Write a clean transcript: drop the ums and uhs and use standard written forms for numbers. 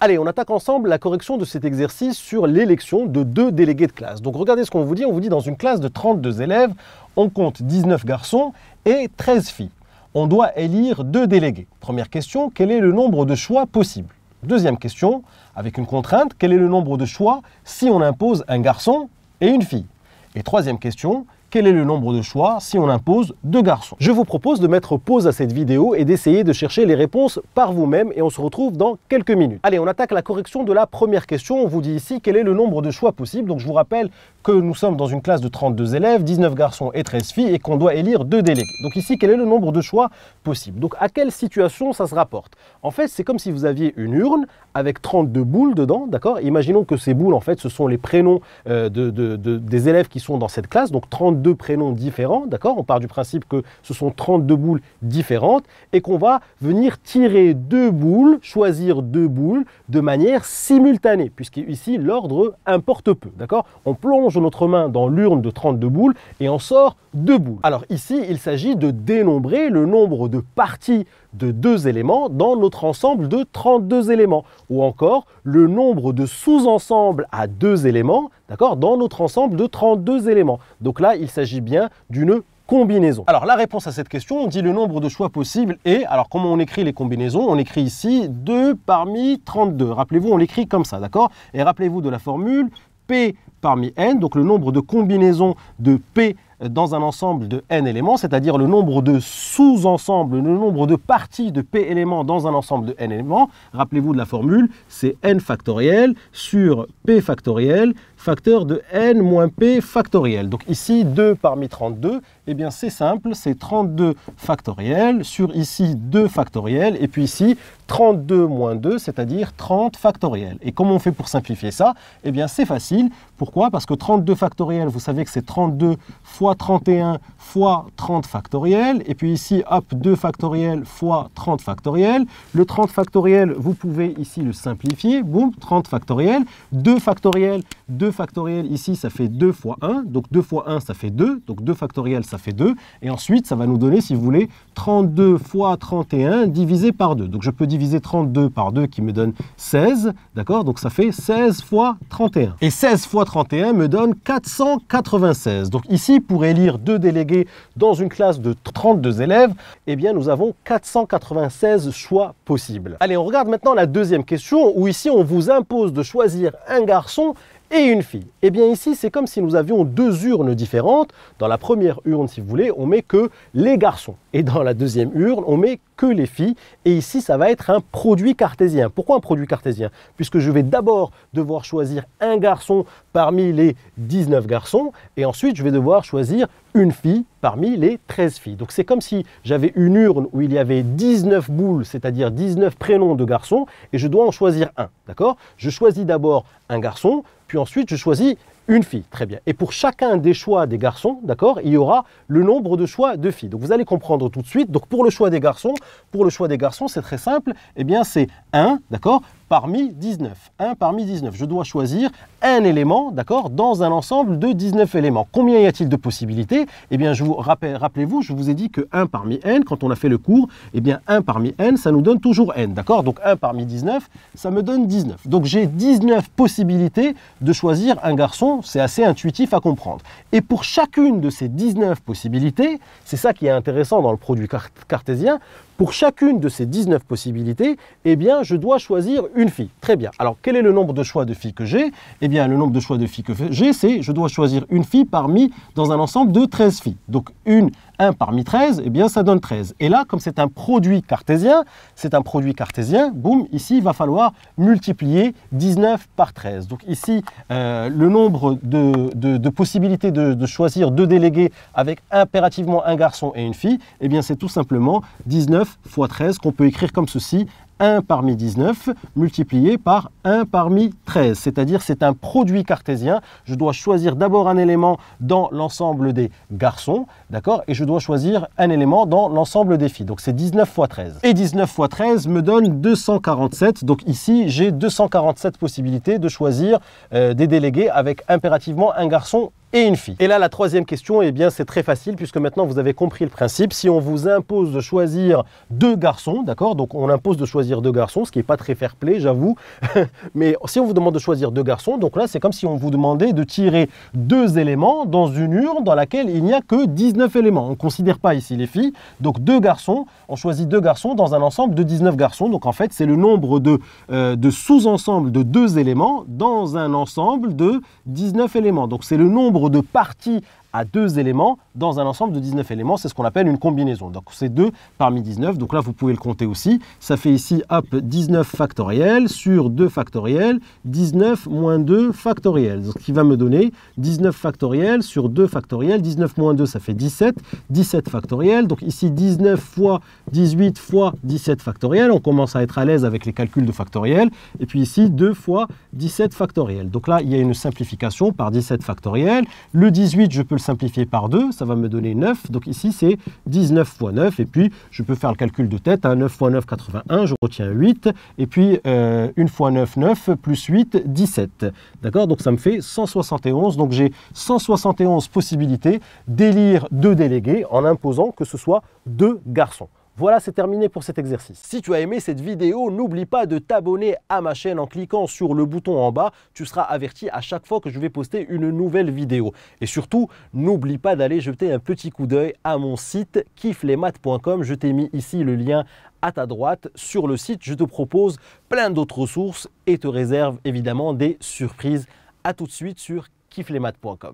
Allez, on attaque ensemble la correction de cet exercice sur l'élection de 2 délégués de classe. Donc regardez ce qu'on vous dit. On vous dit dans une classe de 32 élèves, on compte 19 garçons et 13 filles. On doit élire 2 délégués. Première question, quel est le nombre de choix possibles? Deuxième question, avec une contrainte, quel est le nombre de choix si on impose un garçon et une fille? Et troisième question, quel est le nombre de choix si on impose 2 garçons? Je vous propose de mettre pause à cette vidéo et d'essayer de chercher les réponses par vous-même et on se retrouve dans quelques minutes. Allez, on attaque la correction de la première question. On vous dit ici quel est le nombre de choix possibles. Donc je vous rappelle que nous sommes dans une classe de 32 élèves, 19 garçons et 13 filles et qu'on doit élire 2 délégués. Donc ici, quel est le nombre de choix possibles? Donc à quelle situation ça se rapporte? En fait, c'est comme si vous aviez une urne avec 32 boules dedans, d'accord? Imaginons que ces boules, en fait, ce sont les prénoms des élèves qui sont dans cette classe, donc 32 prénoms différents, d'accord? On part du principe que ce sont 32 boules différentes et qu'on va venir tirer 2 boules, choisir 2 boules de manière simultanée, puisque ici, l'ordre importe peu, d'accord? On plonge notre main dans l'urne de 32 boules et on sort 2 boules. Alors ici, il s'agit de dénombrer le nombre de parties de 2 éléments dans notre ensemble de 32 éléments, ou encore le nombre de sous-ensembles à 2 éléments, d'accord, dans notre ensemble de 32 éléments. Donc là, il s'agit bien d'une combinaison. Alors la réponse à cette question, on dit le nombre de choix possibles et, alors comment on écrit les combinaisons? On écrit ici 2 parmi 32. Rappelez-vous, on l'écrit comme ça, d'accord? Et rappelez-vous de la formule P parmi n, donc le nombre de combinaisons de P dans un ensemble de n éléments, c'est-à-dire le nombre de sous-ensembles, le nombre de parties de p éléments dans un ensemble de n éléments. Rappelez-vous de la formule, c'est n factoriel sur p factoriel, facteur de n moins p factoriel. Donc ici, 2 parmi 32, eh bien c'est simple, c'est 32 factoriel sur ici 2 factoriel, et puis ici 32 moins 2, c'est-à-dire 30 factoriel. Et comment on fait pour simplifier ça? Eh bien c'est facile. Pourquoi? Parce que 32 factoriel, vous savez que c'est 32 fois 31 fois 30 factoriel, et puis ici, hop, 2 factoriel fois 30 factoriel. Le 30 factoriel, vous pouvez ici le simplifier, boum, 30 factoriel, 2 factoriel, ici, ça fait 2 fois 1, donc 2 fois 1, ça fait 2, donc 2 factoriel, ça fait 2, et ensuite, ça va nous donner, si vous voulez, 32 fois 31 divisé par 2. Donc je peux diviser 32 par 2 qui me donne 16, d'accord? Donc ça fait 16 fois 31. Et 16 fois 31 me donne 496. Donc ici, pour élire 2 délégués dans une classe de 32 élèves, eh bien nous avons 496 choix possibles. Allez, on regarde maintenant la deuxième question où ici on vous impose de choisir un garçon et une fille. Eh bien ici, c'est comme si nous avions 2 urnes différentes. Dans la première urne, si vous voulez, on met que les garçons. Et dans la deuxième urne, on met que les filles. Et ici, ça va être un produit cartésien. Pourquoi un produit cartésien? Puisque je vais d'abord devoir choisir un garçon parmi les 19 garçons. Et ensuite, je vais devoir choisir une fille parmi les 13 filles. Donc c'est comme si j'avais une urne où il y avait 19 boules, c'est-à-dire 19 prénoms de garçons, et je dois en choisir un, d'accord? Je choisis d'abord un garçon, puis ensuite je choisis une fille, très bien. Et pour chacun des choix des garçons, d'accord, il y aura le nombre de choix de filles. Donc vous allez comprendre tout de suite. Donc pour le choix des garçons, c'est très simple. Eh bien c'est 1, d'accord, parmi 19. 1 parmi 19. Je dois choisir un élément, d'accord, dans un ensemble de 19 éléments. Combien y a-t-il de possibilités? Eh bien, rappelez-vous, je vous ai dit que 1 parmi n, quand on a fait le cours, eh bien 1 parmi n, ça nous donne toujours n, d'accord? Donc 1 parmi 19, ça me donne 19. Donc j'ai 19 possibilités de choisir un garçon. C'est assez intuitif à comprendre. Et pour chacune de ces 19 possibilités, c'est ça qui est intéressant dans le produit cartésien, pour chacune de ces 19 possibilités, eh bien, je dois choisir une fille. Très bien. Alors, quel est le nombre de choix de filles que j'ai? Eh bien, le nombre de choix de filles que j'ai, c'est je dois choisir une fille dans un ensemble de 13 filles. Donc, 1 parmi 13, eh bien, ça donne 13. Et là, comme c'est un produit cartésien, boum, ici, il va falloir multiplier 19 par 13. Donc ici, le nombre de possibilités de choisir 2 délégués avec impérativement un garçon et une fille, eh bien, c'est tout simplement 19 fois 13 qu'on peut écrire comme ceci. 1 parmi 19 multiplié par 1 parmi 13, c'est-à-dire c'est un produit cartésien. Je dois choisir d'abord un élément dans l'ensemble des garçons, d'accord, et je dois choisir un élément dans l'ensemble des filles. Donc c'est 19 fois 13. Et 19 fois 13 me donne 247. Donc ici, j'ai 247 possibilités de choisir des délégués avec impérativement un garçon et une fille. Et là, la troisième question, eh bien, c'est très facile puisque maintenant vous avez compris le principe. Si on vous impose de choisir 2 garçons, d'accord, donc on impose de choisir 2 garçons, ce qui n'est pas très fair-play, j'avoue, mais si on vous demande de choisir 2 garçons, donc là, c'est comme si on vous demandait de tirer 2 éléments dans une urne dans laquelle il n'y a que 19 éléments. On ne considère pas ici les filles, donc 2 garçons, on choisit 2 garçons dans un ensemble de 19 garçons, donc en fait, c'est le nombre de sous-ensembles de 2 éléments dans un ensemble de 19 éléments. Donc c'est le nombre de parties à 2 éléments dans un ensemble de 19 éléments, c'est ce qu'on appelle une combinaison. Donc c'est 2 parmi 19, donc là vous pouvez le compter aussi. Ça fait ici, hop, 19 factoriel sur 2 factoriel, 19 moins 2 factoriel. Donc ce qui va me donner 19 factoriel sur 2 factoriel, 19 moins 2 ça fait 17, 17 factoriel. Donc ici 19 fois 18 fois 17 factoriel, on commence à être à l'aise avec les calculs de factoriel. Et puis ici 2 fois 17 factoriel. Donc là il y a une simplification par 17 factoriel. Le 18 je peux le simplifier par 2, ça va me donner 9. Donc ici, c'est 19 fois 9. Et puis, je peux faire le calcul de tête. 9 fois 9, 81. Je retiens 8. Et puis, 1 fois 9, 9. Plus 8, 17. D'accord? Donc, ça me fait 171. Donc, j'ai 171 possibilités d'élire 2 délégués en imposant que ce soit 2 garçons. Voilà, c'est terminé pour cet exercice. Si tu as aimé cette vidéo, n'oublie pas de t'abonner à ma chaîne en cliquant sur le bouton en bas. Tu seras averti à chaque fois que je vais poster une nouvelle vidéo. Et surtout, n'oublie pas d'aller jeter un petit coup d'œil à mon site kifflesmaths.com. Je t'ai mis ici le lien à ta droite. Sur le site, je te propose plein d'autres ressources et te réserve évidemment des surprises. À tout de suite sur kifflesmaths.com.